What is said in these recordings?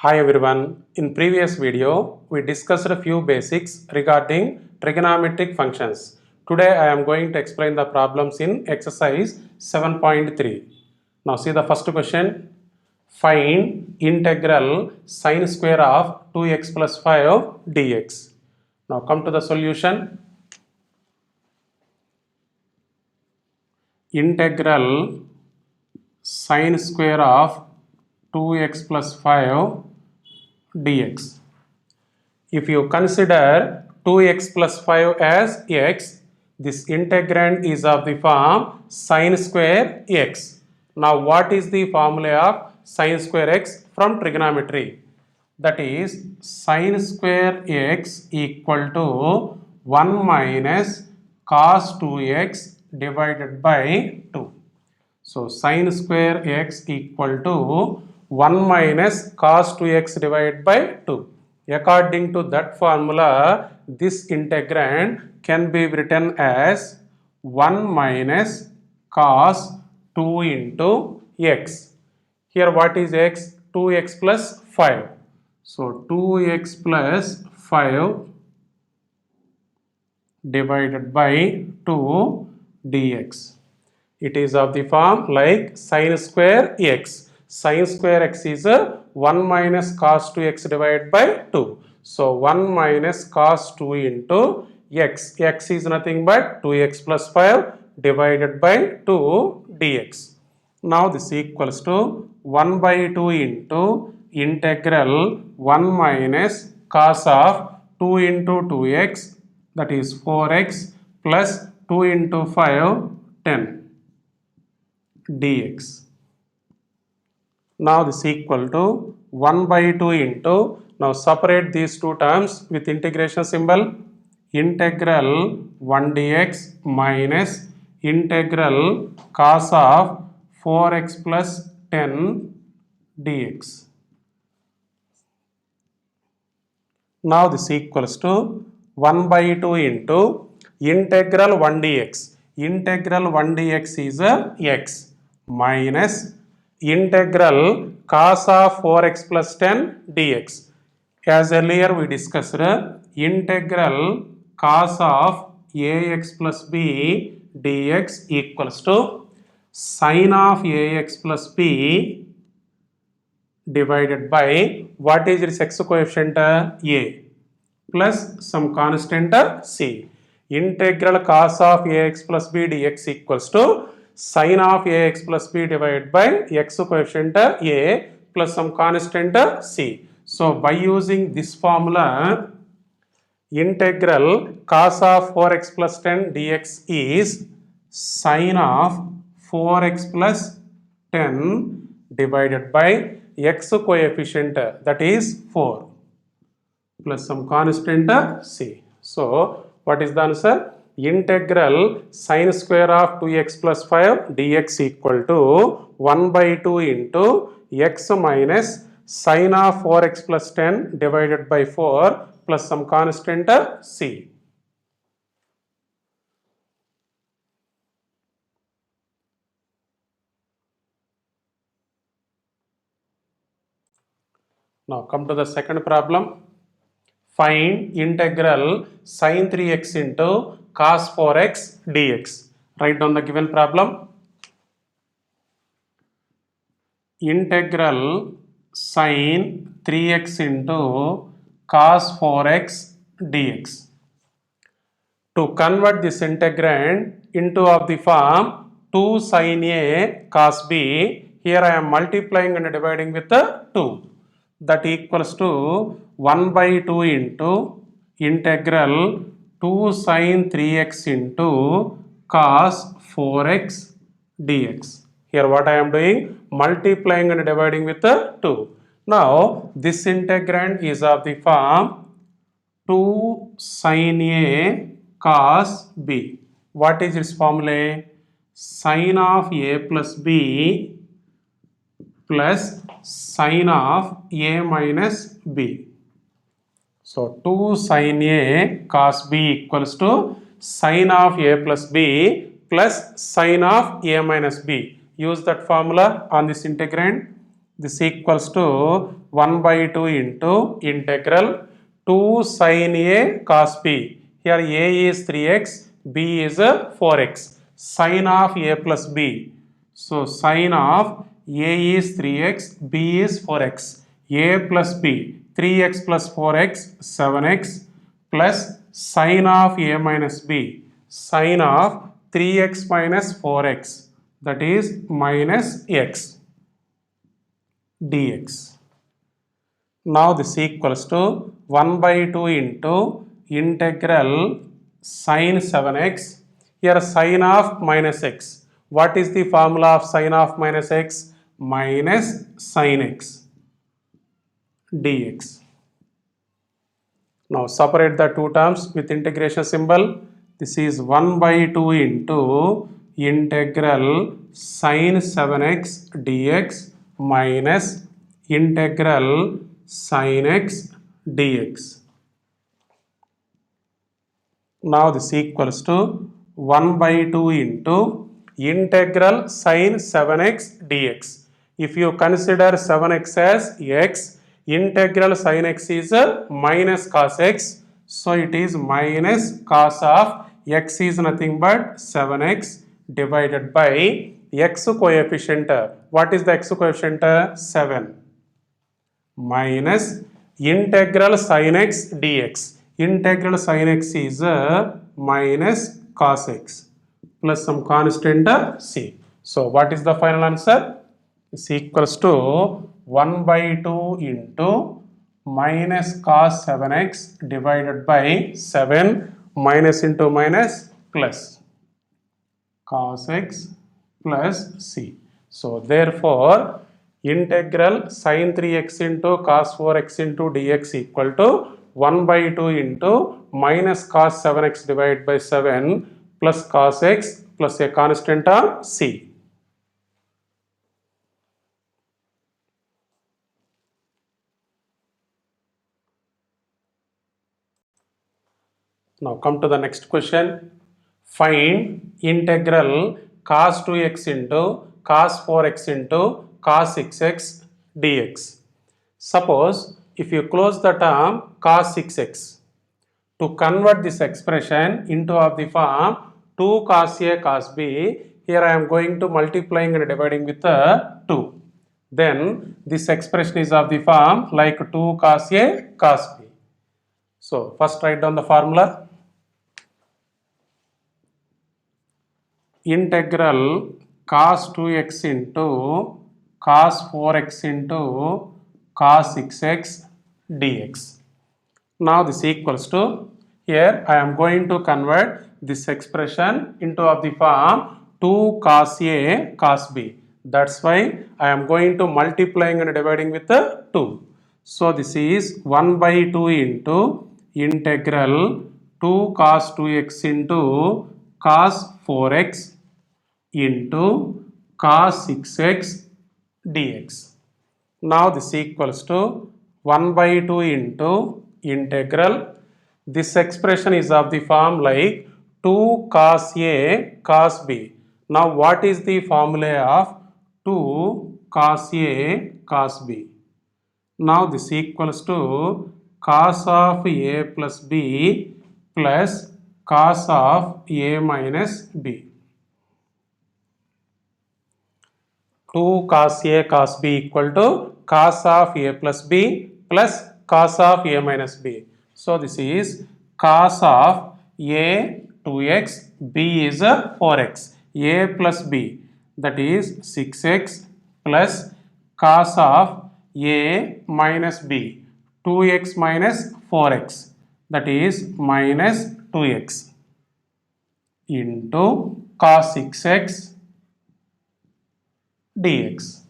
Hi everyone. In previous video, we discussed a few basics regarding trigonometric functions. Today I am going to explain the problems in exercise 7.3. Now see the first question. Find integral sine square of 2x plus 5 dx. Now come to the solution. Integral sine square of 2x plus 5 dx. If you consider 2x plus 5 as x, this integrand is of the form sine square x. Now what is the formula of sine square x from trigonometry? That is sine square x equal to 1 minus cos 2x divided by 2. So sine square x equal to 1 minus cos 2x divided by 2. According to that formula, this integrand can be written as 1 minus cos 2 into x. Here what is x? 2x plus 5. So 2x plus 5 divided by 2 dx. It is of the form like sine square x. Sine square x is 1 minus cos 2x divided by 2. So 1 minus cos 2 into x. X is nothing but 2x plus 5 divided by 2 dx. Now this equals to 1 by 2 into integral 1 minus cos of 2 into 2x, that is 4x, plus 2 into 5, 10 dx. Now this equal to 1 by 2 into, now separate these two terms with integration symbol, integral 1 dx minus integral cos of 4x plus 10 dx. Now this equals to 1 by 2 into integral 1 dx. Integral 1 dx is x minus integral cos of 4x plus 10 dx. As earlier we discussed, integral cos of ax plus b dx equals to sine of ax plus b divided by what is its x coefficient a plus some constant c. Integral cos of ax plus b dx equals to sine of ax plus b divided by x coefficient a plus some constant c. So by using this formula, integral cos of 4x plus 10 dx is sine of 4x plus 10 divided by x coefficient, that is 4, plus some constant c. So what is the answer? Integral sine square of 2x plus 5 dx equal to 1 by 2 into x minus sine of 4x plus 10 divided by 4 plus some constant c. Now come to the second problem. Find integral sine 3x into cos 4x dx. Write down the given problem. Integral sine 3x into cos 4x dx. To convert this integrand into of the form 2 sin a cos b, here I am multiplying and dividing with 2. That equals to 1 by 2 into integral 2 sin 3x into cos 4x dx. Here what I am doing? Multiplying and dividing with 2. Now this integrand is of the form 2 sin a cos b. What is its formula? Sine of a plus b plus sine of a minus b. So 2 sin a cos b equals to sine of a plus b plus sine of a minus b. Use that formula on this integrand. This equals to 1 by 2 into integral 2 sin A cos B. Here A is 3x, B is 4x. Sin of A plus B. So sin of A is 3x, B is 4x. A plus B, 3x plus 4x, 7x, plus sin of A minus B, sin of 3x minus 4x, that is minus x dx. Now this equals to 1 by 2 into integral sin 7x. Here sin of minus x. What is the formula of sin of minus x? Minus sin x dx. Now separate the two terms with integration symbol. This is 1 by 2 into integral sin 7x dx minus integral sin x dx. Now this equals to 1 by 2 into integral sin 7x dx. If you consider 7x as x, integral sin x is minus cos x. So it is minus cos of x is nothing but 7x divided by x coefficient. What is the x coefficient? 7. Minus integral sin x dx. Integral sin x is minus cos x plus some constant c. So what is the final answer? Is equals to 1 by 2 into minus cos 7x divided by 7 minus into minus plus cos x plus c. So therefore integral sin 3x into cos 4x into dx equal to 1 by 2 into minus cos 7x divided by 7 plus cos x plus a constant of c. Now come to the next question. Find integral cos 2x into cos 4x into cos 6x dx. Suppose if you close the term cos 6x, to convert this expression into of the form 2 cos A cos B, here I am going to multiplying and dividing with 2. Then this expression is of the form like 2 cos A cos B. So first write down the formula. Integral cos 2x into cos 4x into cos 6x dx. Now this equals to, here I am going to convert this expression into of the form 2 cos A cos B. That's why I am going to multiplying and dividing with 2. So this is 1 by 2 into integral 2 cos 2x into cos 4x into cos 6x dx. Now this equals to 1 by 2 into integral. This expression is of the form like 2 cos A cos B. Now what is the formula of 2 cos A cos B? Now this equals to cos of A plus B plus cos of A minus B. 2 cos A cos B equal to cos of A plus B plus cos of A minus B. So this is cos of A 2x, B is 4x. A plus B, that is 6x plus cos of A minus B, 2x minus 4x, that is minus 2x into cos 6x dx.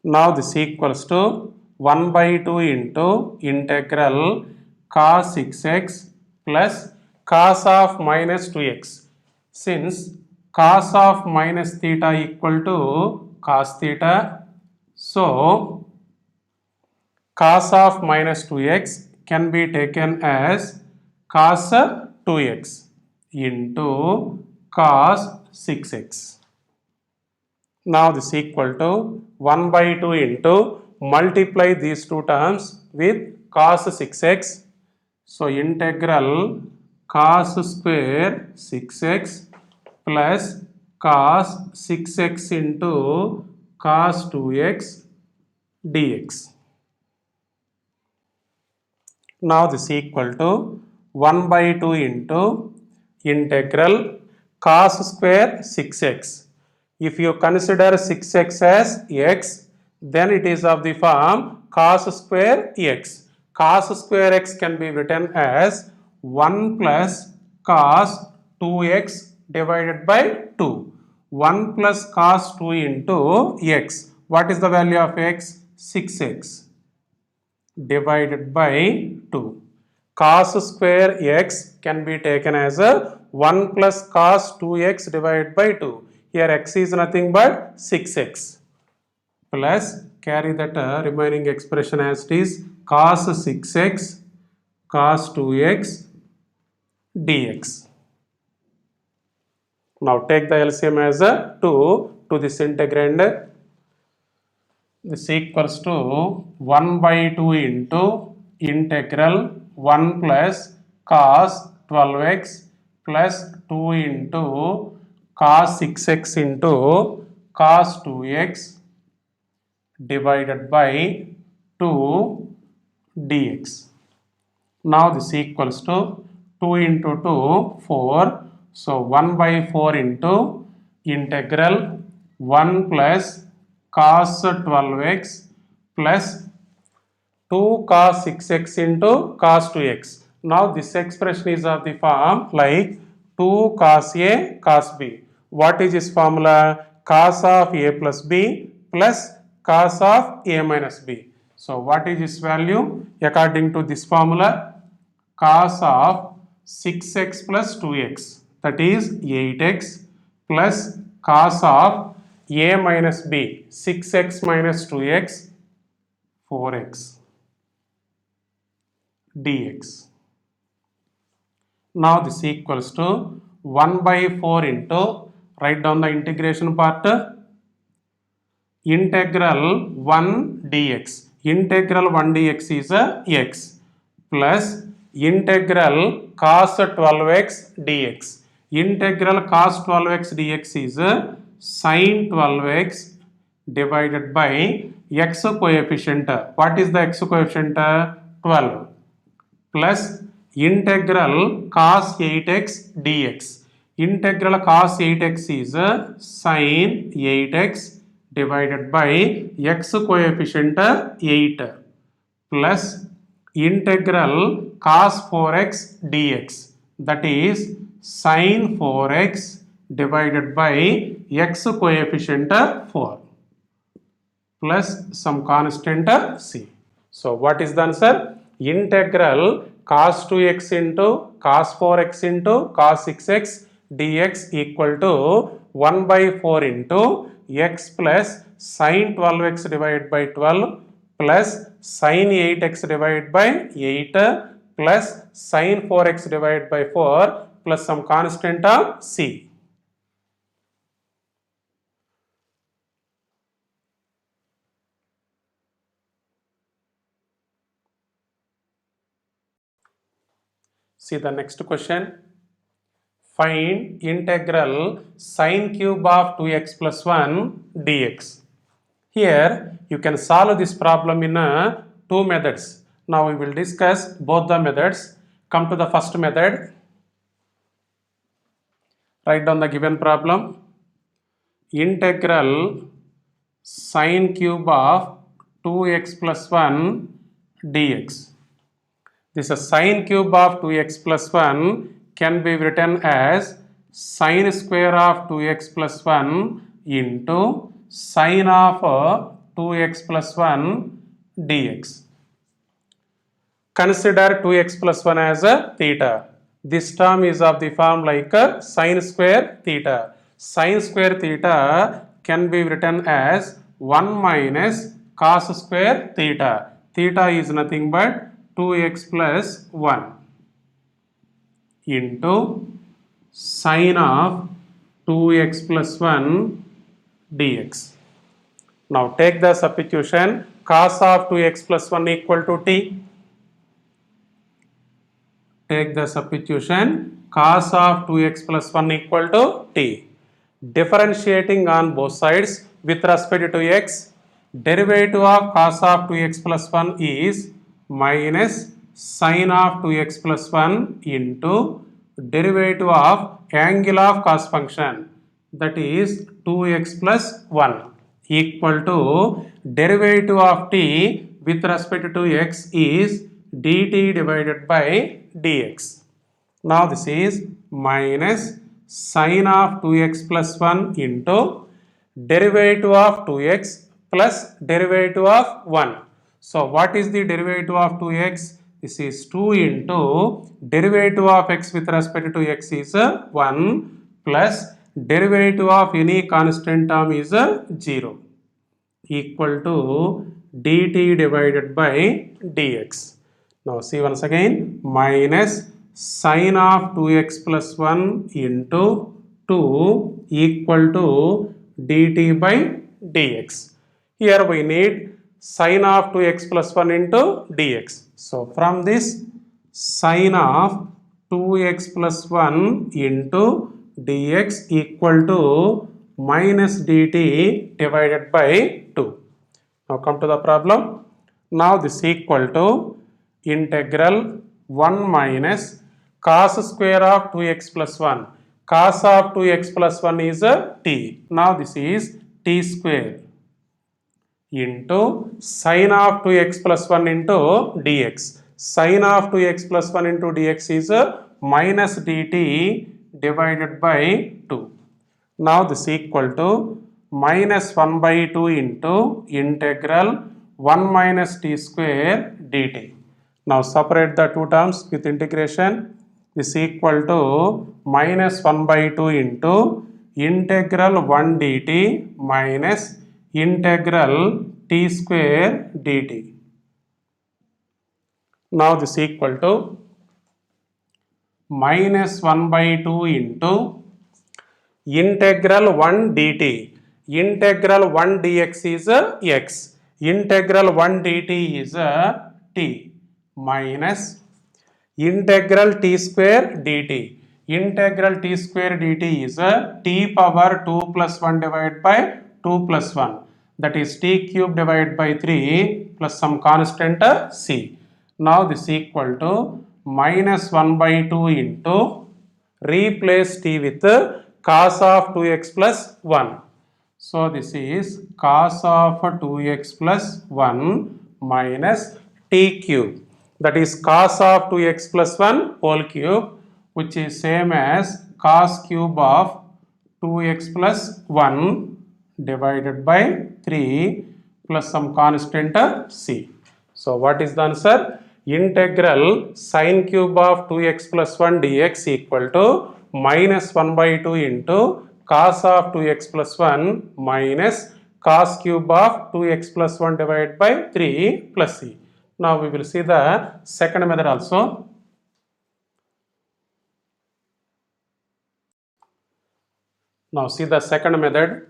Now this equals to 1 by 2 into integral cos 6x plus cos of minus 2x. Since cos of minus theta equal to cos theta, so cos of minus 2x can be taken as cos 2x into cos 6x. Now this equal to 1 by 2 into multiply these two terms with cos 6x. So integral cos square 6x plus cos 6x into cos 2x dx. Now this equal to 1 by 2 into integral cos square 6x. If you consider 6x as x, then it is of the form cos square x. Cos square x can be written as 1 plus cos 2x divided by 2. 1 plus cos 2 into x. What is the value of x? 6x divided by 2. Cos square x can be taken as a 1 plus cos 2x divided by 2. Here x is nothing but 6x plus carry that remaining expression as it is cos 6x cos 2x dx. Now take the LCM as a 2 to this integrand. This equals to 1 by 2 into integral 1 plus cos 12x plus 2 into cos 6x into cos 2x divided by 2 dx. Now this equals to 2 into 2, 4. So 1 by 4 into integral 1 plus cos 12x plus 2 cos 6x into cos 2x. Now this expression is of the form like 2 cos A cos B. What is this formula? Cos of A plus B plus cos of A minus B. So what is this value? According to this formula, cos of 6x plus 2x, that is 8x, plus cos of A minus B, 6x minus 2x, 4x dx. Now this equals to 1 by 4 into, write down the integration part, integral 1 dx. Integral 1 dx is a x plus integral cos 12x dx. Integral cos 12x dx is sin 12x divided by x coefficient. What is the x coefficient? 12 plus integral cos 8x dx. Integral cos 8x is sin 8x divided by x coefficient 8 plus integral cos 4x dx, that is sin 4x divided by x coefficient 4 plus some constant c. So what is the answer? Integral cos 2x into cos 4x into cos 6x dx equal to 1 by 4 into x plus sin 12x divided by 12 plus sin 8x divided by 8 plus sin 4x divided by 4 plus some constant of c. See the next question. Find integral sin cube of 2x plus 1 dx. Here you can solve this problem in two methods. Now we will discuss both the methods. Come to the first method. Write down the given problem. Integral sin cube of 2x plus 1 dx. This sin cube of 2x plus 1 can be written as sin square of 2x plus 1 into sin of 2x plus 1 dx. Consider 2x plus 1 as a theta. This term is of the form like sin square theta. Sin square theta can be written as 1 minus cos square theta. Theta is nothing but 2x plus 1 into sin of 2x plus 1 dx. Now take the substitution cos of 2x plus 1 equal to t. Take the substitution cos of 2x plus 1 equal to t. Differentiating on both sides with respect to x, derivative of cos of 2x plus 1 is minus sin of 2x plus 1 into derivative of angle of cos function, that is 2x plus 1, equal to derivative of t with respect to x is dt divided by dx. Now this is minus sin of 2x plus 1 into derivative of 2x plus derivative of 1. So what is the derivative of 2x? This is 2 into derivative of x with respect to x is 1 plus derivative of any constant term is 0, equal to dt divided by dx. Now see once again, minus sin of 2x plus 1 into 2 equal to dt by dx. Here we need sin of 2x plus 1 into dx. So from this, sin of 2x plus 1 into dx equal to minus dt divided by 2. Now come to the problem. Now this equal to integral 1 minus cos square of 2x plus 1. Cos of 2x plus 1 is t. Now this is t square into sin of 2x plus 1 into dx. Sin of 2x plus 1 into dx is minus dt divided by 2. Now this equal to minus 1 by 2 into integral 1 minus t square dt. Now separate the two terms with integration. This equal to minus 1 by 2 into integral 1 dt minus integral t square dt. Now this equal to minus 1 by 2 into integral 1 dt. Integral 1 dx is x. Integral 1 dt is t minus integral t square dt. Integral t square dt is t power 2 plus 1 divided by 2 plus 1. That is t cube divided by 3 plus some constant c. Now this equal to minus 1 by 2 into replace t with cos of 2x plus 1. So this is cos of 2x plus 1 minus t cube. That is cos of 2x plus 1 whole cube, which is same as cos cube of 2x plus 1 divided by 3 plus some constant c. So what is the answer? Integral sin cube of 2x plus 1 dx equal to minus 1 by 2 into cos of 2x plus 1 minus cos cube of 2x plus 1 divided by 3 plus c. Now we will see the second method also. Now see the second method.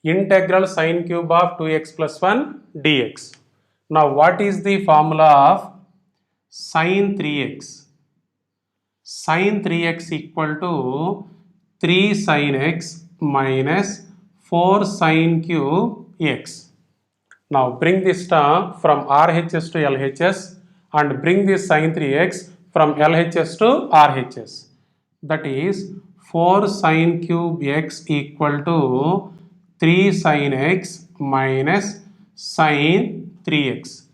Integral sin cube of 2x plus 1 dx. Now what is the formula of sin 3x? Sin 3x equal to 3 sin x minus 4 sin cube x. Now bring this term from RHS to LHS and bring this sin 3x from LHS to RHS. That is 4 sin cube x equal to 3 sin x minus sin 3x.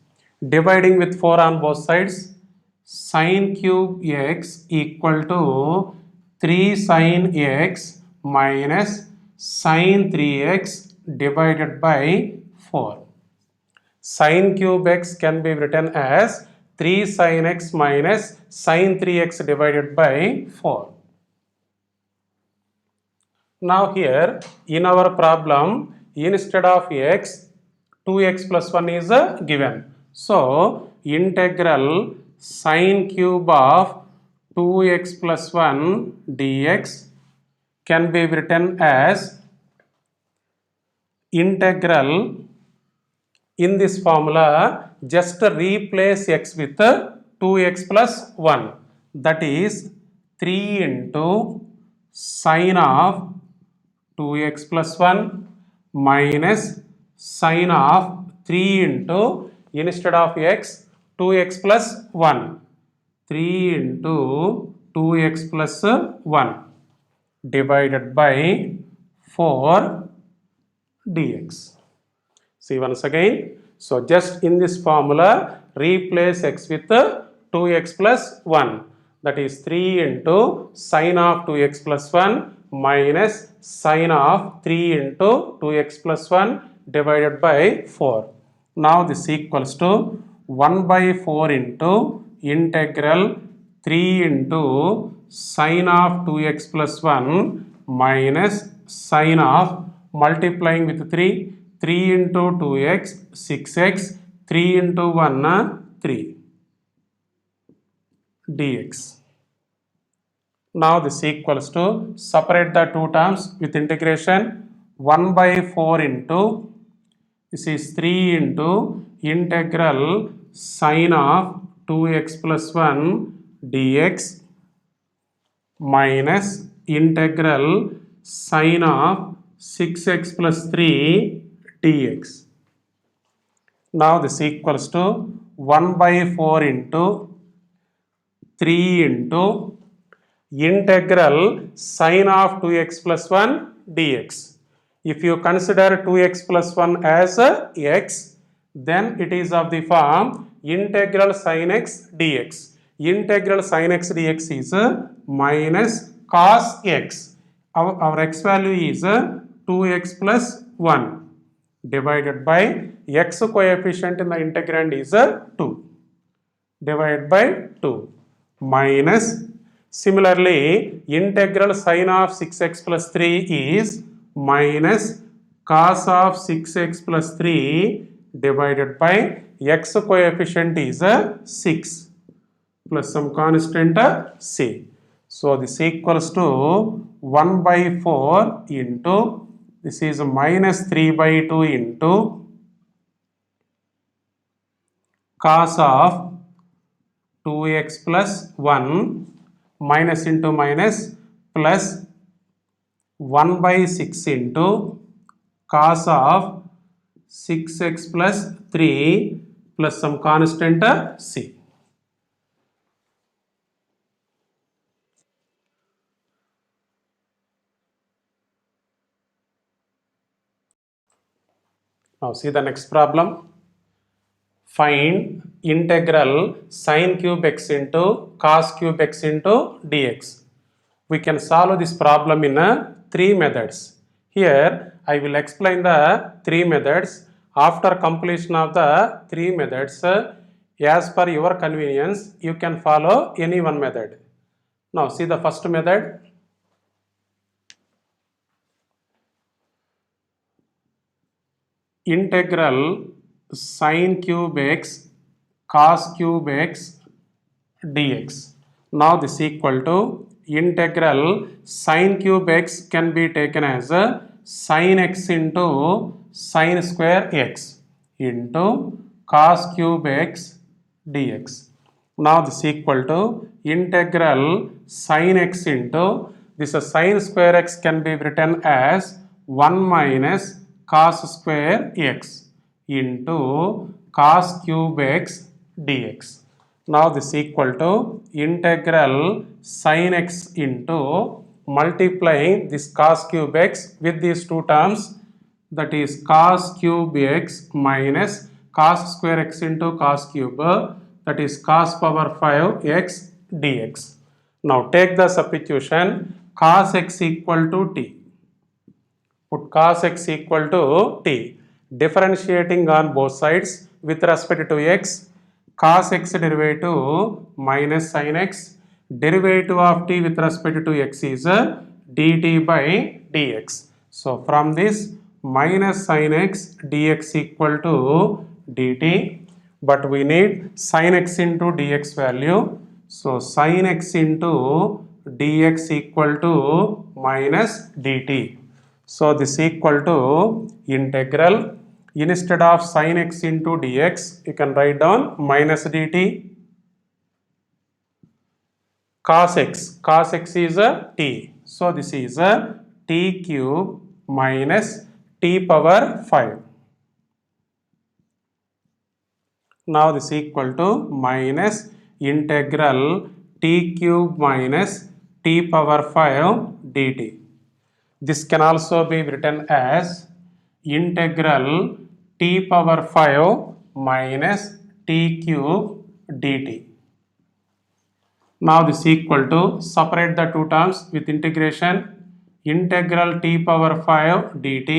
Dividing with 4 on both sides, sin cube x equal to 3 sin x minus sin 3x divided by 4. Sin cube x can be written as 3 sin x minus sin 3x divided by 4. Now here in our problem, instead of x, 2x plus 1 is given. So integral sin cube of 2x plus 1 dx can be written as integral in this formula, just replace x with 2x plus 1. That is 3 into sine of 2x plus 1 minus sine of 3 into, instead of x, 2x plus 1. 3 into 2x plus 1 divided by 4 dx. See once again. So just in this formula, replace x with 2x plus 1. That is 3 into sine of 2x plus 1 minus sine of 3 into 2x plus 1 divided by 4. Now this equals to 1 by 4 into integral 3 into sine of 2x plus 1 minus sine of, multiplying with 3 into 2x 6x, 3 into 1 3 dx. Now this equals to, separate the two terms with integration, 1 by 4 into, this is 3 into integral sine of 2x plus 1 dx minus integral sine of 6x plus 3 dx. Now this equals to 1 by 4 into 3 into integral sine of 2x plus 1 dx. If you consider 2x plus 1 as x, then it is of the form integral sine x dx. Integral sine x dx is minus cos x. Our x value is 2x plus 1 divided by x coefficient in the integrand is 2 divided by 2 minus, similarly integral sine of 6x plus 3 is minus cos of 6x plus 3 divided by x coefficient is 6 plus some constant c. So this equals to 1 by 4 into, this is minus 3 by 2 into cos of 2x plus 1 minus into minus plus 1 by 6 into cos of 6x plus 3 plus some constant c. Now see the next problem. Find integral sine cube x into cos cube x into dx. We can solve this problem in 3 methods. Here I will explain the 3 methods. After completion of the 3 methods, as per your convenience, you can follow any one method. Now see the first method. Integral sine cube x cos cube x dx. Now this equal to integral sine cube x can be taken as a sine x into sine square x into cos cube x dx. Now this equal to integral sine x into, this sine square x can be written as 1 minus cos square x into cos cube x dx. Now this equal to integral sine x into, multiplying this cos cube x with these two terms, that is cos cube x minus cos square x into cos cube, that is cos power 5 x dx. Now take the substitution, cos x equal to t. Put cos x equal to t. Differentiating on both sides with respect to x, cos x derivative minus sin x, derivative of t with respect to x is dt by dx. So from this, minus sin x dx equal to dt, but we need sin x into dx value. So sin x into dx equal to minus dt. So this equal to integral, instead of sin x into dx, you can write down minus dt, cos x is a t. So this is a t cube minus t power 5. Now this equal to minus integral t cube minus t power 5 dt. This can also be written as integral t power 5 minus t cube dt. Now this equal to, separate the two terms with integration, integral t power 5 dt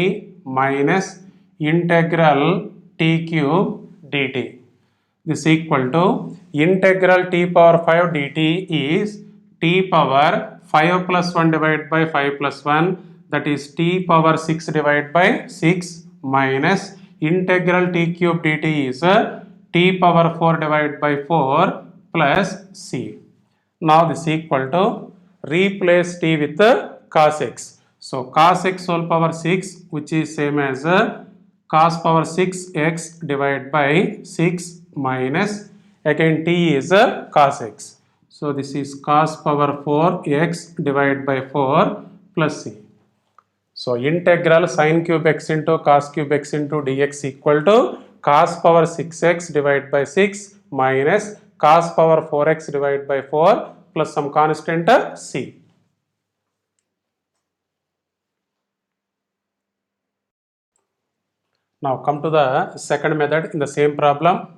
minus integral t cube dt. This equal to integral t power 5 dt is t power 5 plus 1 divided by 5 plus 1, that is t power 6 divided by 6 minus integral t cube dt is t power 4 divided by 4 plus c. Now this equal to, replace t with cos x. So cos x whole power 6, which is same as cos power 6x divided by 6 minus, again t is cos x. So this is cos power 4x divided by 4 plus c. So integral sin cube x into cos cube x into dx equal to cos power 6x divided by 6 minus cos power 4x divided by 4 plus some constant c. Now come to the second method in the same problem.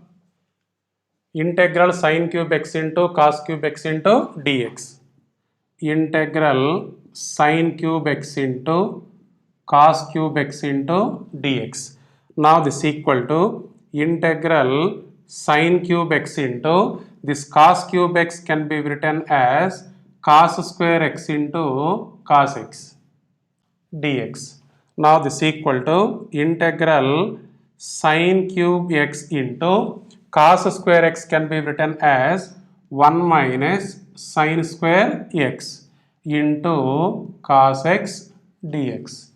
Integral sin cube x into cos cube x into dx. Integral sin cube x into cos cube x into dx. Now this equal to integral sin cube x into this cos cube x can be written as cos square x into cos x dx. Now this equal to integral sin cube x into cos square x can be written as 1 minus sin square x into cos x dx.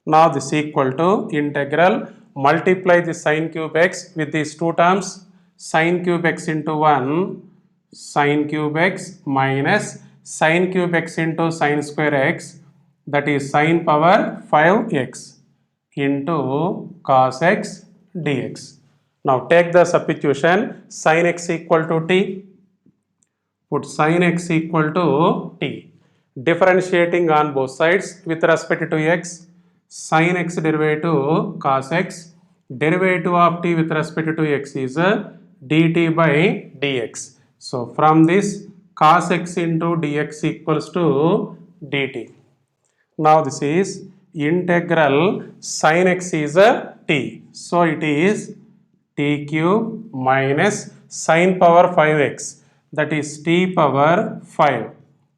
Now this equal to integral, multiply the sin cube x with these two terms, sin cube x into 1 sin cube x minus sin cube x into sin square x, that is sin power 5x into cos x dx. Now take the substitution, sin x equal to t, put sin x equal to t. Differentiating on both sides with respect to x, sin x derivative cos x, derivative of t with respect to x is dt by dx. So from this, cos x into dx equals to dt. Now this is integral sin x is t. So it is t cube minus sin power 5x, that is t power 5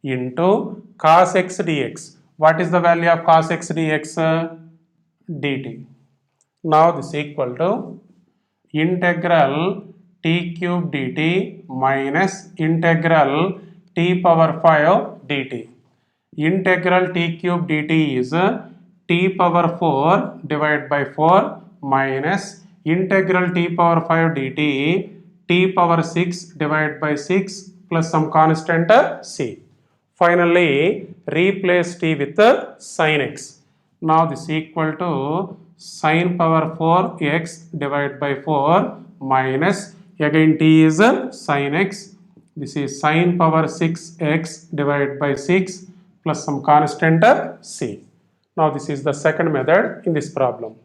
into cos x dx. What is the value of cos x dx? Dt. Now this equal to integral t cube dt minus integral t power 5 dt. Integral t cube dt is t power 4 divided by 4 minus integral t power 5 dt t power 6 divided by 6 plus some constant c. Finally, replace t with sin x. Now this equal to sin power 4x divided by 4 minus, again t is sin x. This is sin power 6x divided by 6 plus some constant c. Now this is the second method in this problem.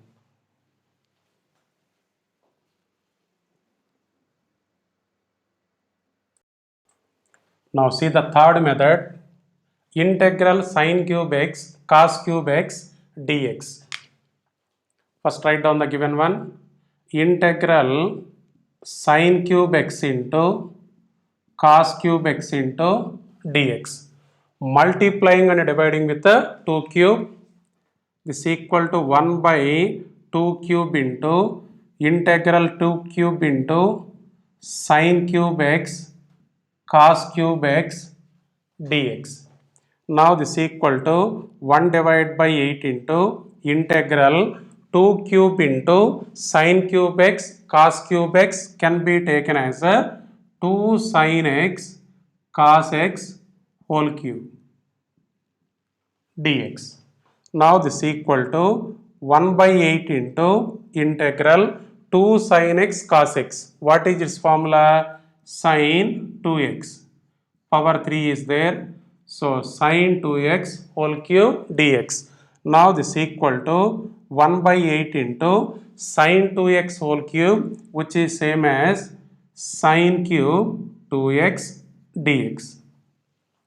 Now see the third method, integral sin cube x cos cube x dx. First write down the given one, integral sin cube x into cos cube x into dx. Multiplying and dividing with the 2 cube, this equal to 1 by 2 cube into integral 2 cube into sin cube x cos cube x dx. Now this equal to 1 divided by 8 into integral 2 cube into sin cube x cos cube x can be taken as a 2 sin x cos x whole cube dx. Now this equal to 1 by 8 into integral 2 sin x cos x. What is its formula? Sin 2x. Power 3 is there. So sin 2x whole cube dx. Now this equal to 1 by 8 into sin 2x whole cube, which is same as sin cube 2x dx.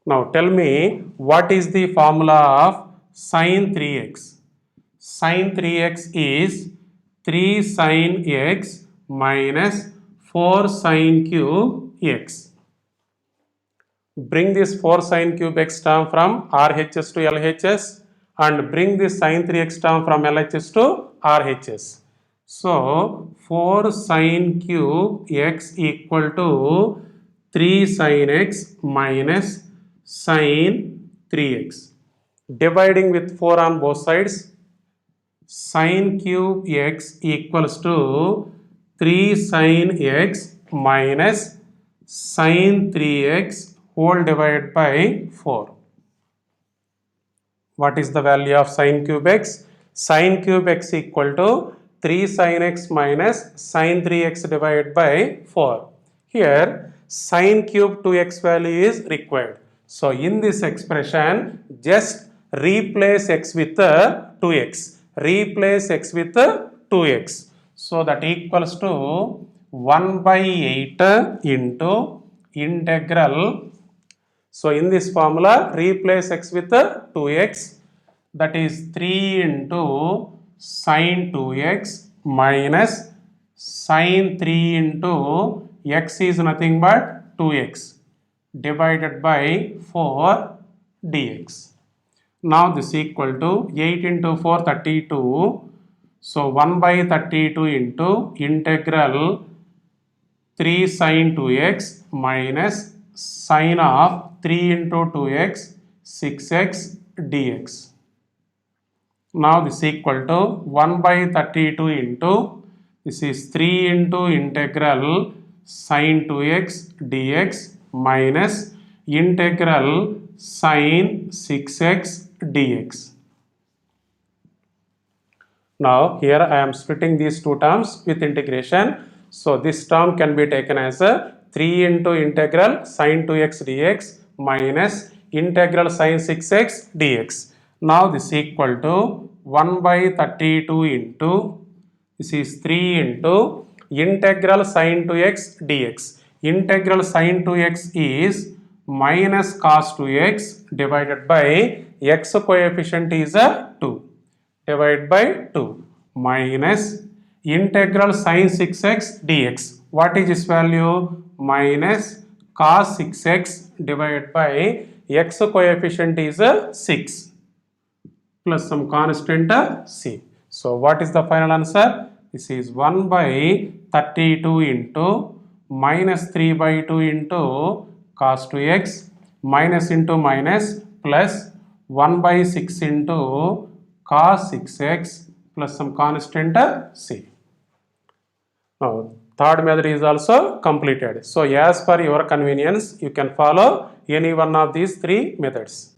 Now tell me, what is the formula of sin 3x? Sin 3x is 3 sin x minus 4 sin cube x. Bring this 4 sin cube x term from RHS to LHS and bring this sin 3x term from LHS to RHS. So 4 sin cube x equal to 3 sin x minus sin 3x. Dividing with 4 on both sides, sin cube x equals to 3 sin x minus sin 3x whole divided by 4. What is the value of sin cube x? Sin cube x equal to 3 sin x minus sin 3x divided by 4. Here sin cube 2x value is required. So in this expression, just replace x with 2x. Replace x with 2x. So that equals to 1 by 8 into integral. So in this formula, replace x with 2x, that is 3 into sin 2x minus sin 3 into x is nothing but 2x divided by 4 dx. Now this equal to 8 into 4 32. So 1 by 32 into integral 3 sin 2x minus sin of 3 into 2x 6x dx. Now this equal to 1 by 32 into, this is 3 into integral sin 2x dx minus integral sin 6x dx. Now here I am splitting these two terms with integration. So this term can be taken as a 3 into integral sin 2x dx minus integral sin 6x dx. Now this equal to 1 by 32 into, this is 3 into integral sin 2x dx. Integral sin 2x is minus cos 2x divided by x coefficient is a 2. Divided by 2 minus integral sin 6x dx. What is this value? Minus cos 6x divided by x coefficient is a 6 plus some constant c. So what is the final answer? This is 1 by 32 into minus 3 by 2 into cos 2x minus into minus plus 1 by 6 into cos 6x plus some constant c. Now third method is also completed. So as per your convenience, you can follow any one of these three methods.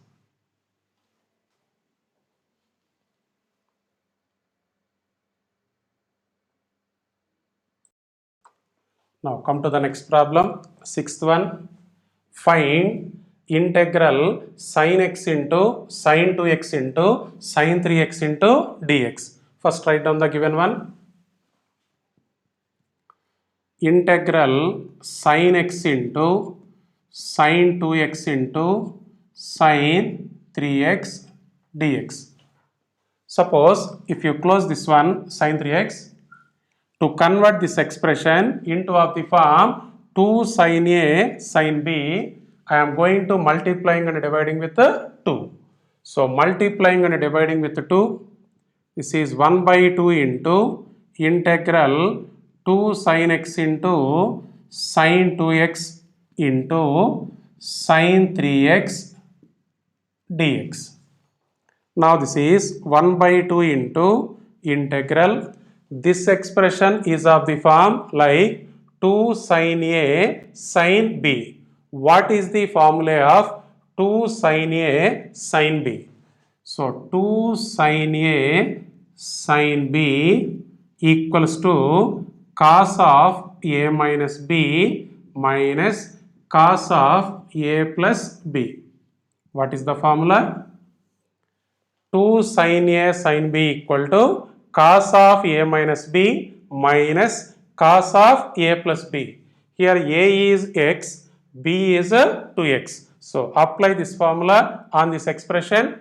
Now come to the next problem, sixth one. Find integral sin x into sin 2x into sin 3x into dx. First write down the given one. Integral sin x into sin 2x into sin 3x dx. Suppose if you close this one sin 3x, to convert this expression into of the form 2 sin A sin B, I am going to multiplying and dividing with 2. So multiplying and dividing with 2, this is 1 by 2 into integral 2 sin x into sin 2x into sin 3x dx. Now this is 1 by 2 into integral. This expression is of the form like 2 sin A sin B. What is the formula of 2 sin A sin B? So 2 sin A sin B equals to cos of A minus B minus cos of A plus B. What is the formula? 2 sin A sin B equal to cos of A minus B minus cos of A plus B. Here A is x, B is 2x. So apply this formula on this expression.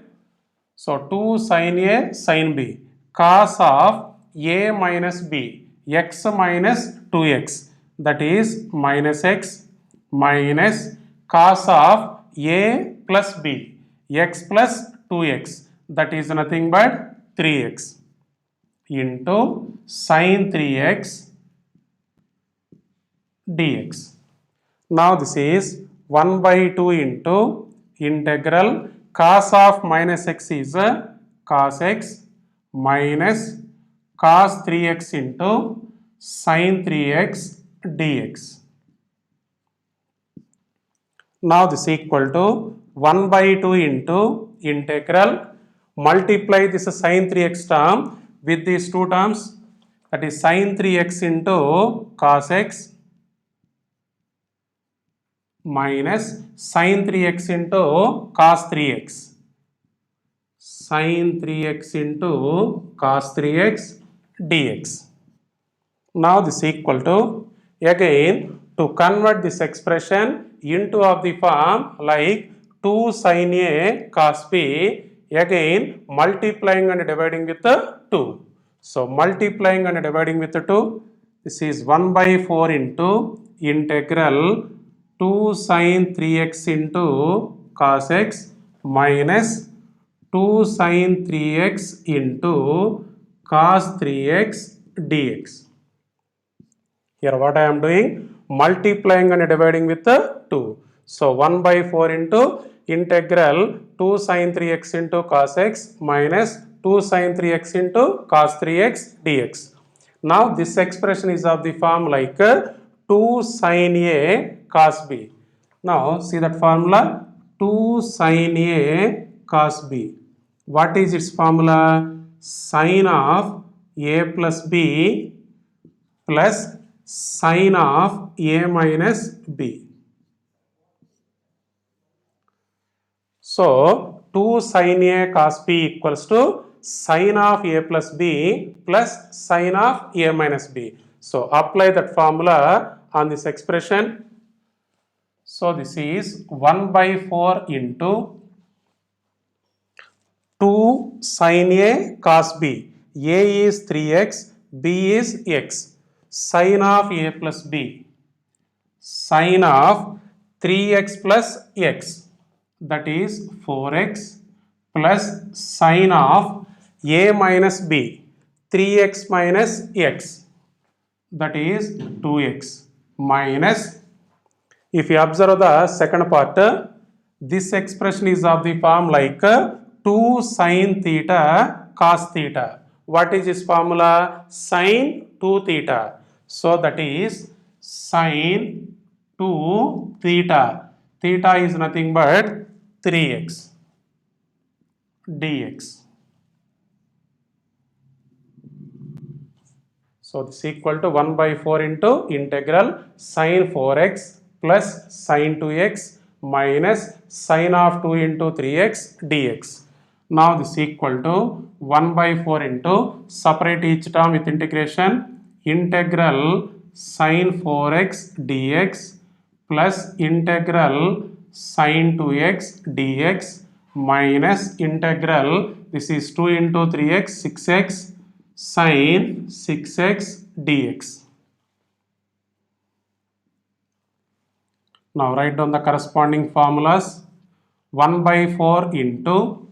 So 2 sin A sin B cos of A minus B x minus 2x, that is minus x minus cos of A plus B x plus 2x, that is nothing but 3x into sin 3x dx. Now this is 1 by 2 into integral cos of minus x is cos x minus cos 3x into sin 3x dx. Now this equal to 1 by 2 into integral, multiply this sin 3x term with these two terms, that is sin 3x into cos x minus sin 3x into cos 3x, sin 3x into cos 3x dx. Now this equal to, again to convert this expression into of the form like 2 sin A cos B, again multiplying and dividing with 2. So multiplying and dividing with 2, this is 1 by 4 into integral 2 sin 3x into cos x minus 2 sin 3x into cos 3x dx. Here what I am doing? Multiplying and dividing with 2. So 1 by 4 into integral 2 sin 3x into cos x minus 2 sin 3x into cos 3x dx. Now this expression is of the form like 2 sin A cos B. Now see that formula, 2 sin A cos B. What is its formula? Sin of A plus B plus sin of A minus B. So 2 sin A cos B equals to sin of A plus B plus sin of A minus B. So apply that formula on this expression. So this is 1 by 4 into 2 sin A cos B. A is 3x, B is x. Sin of A plus B, sin of 3x plus x, that is 4x, plus sin of A minus B, 3x minus x, that is 2x, minus, if you observe the second part, this expression is of the form like 2 sin theta cos theta. What is this formula? Sin 2 theta. So that is sin 2 theta. Theta is nothing but 3x dx. So this is equal to 1 by 4 into integral sin 4x plus sin 2x minus sin of 2 into 3x dx. Now this is equal to 1 by 4 into, separate each term with integration, integral sin 4x dx plus integral sin 2x dx minus integral, this is 2 into 3x, 6x sin 6x dx. Now write down the corresponding formulas. 1 by 4 into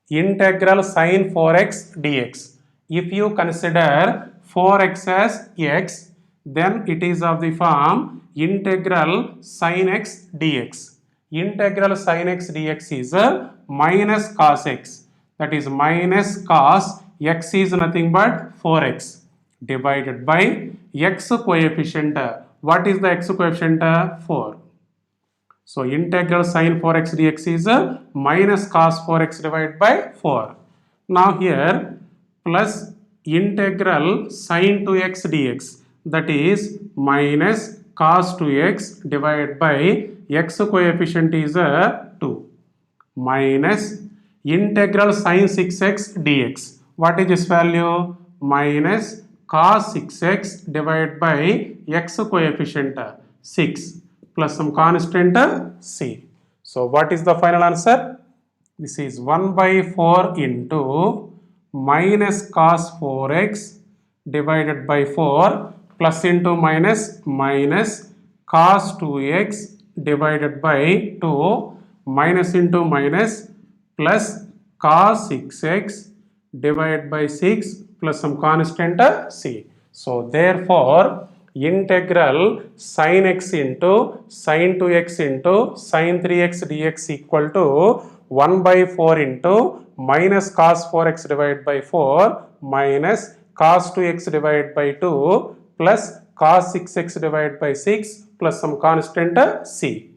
integral sin 4x dx. If you consider 4x as x, then it is of the form integral sin x dx. integral sin x dx is minus cos x. That is minus cos x is nothing but 4x divided by x coefficient. What is the x coefficient? 4. So integral sin 4x dx is minus cos 4x divided by 4. Now here plus integral sin 2x dx, that is minus cos 2x divided by x coefficient is 2, minus integral sin 6x dx. What is this value? Minus cos 6x divided by x coefficient 6 plus some constant c. So what is the final answer? This is 1 by 4 into minus cos 4x divided by 4 plus into minus cos 2x divided by 2 minus into minus plus cos 6x divided by 6 plus some constant c. So therefore integral sin x into sin 2x into sin 3x dx equal to 1 by 4 into minus cos 4x divided by 4 minus cos 2x divided by 2 plus cos 6x divided by 6 plus some constant c.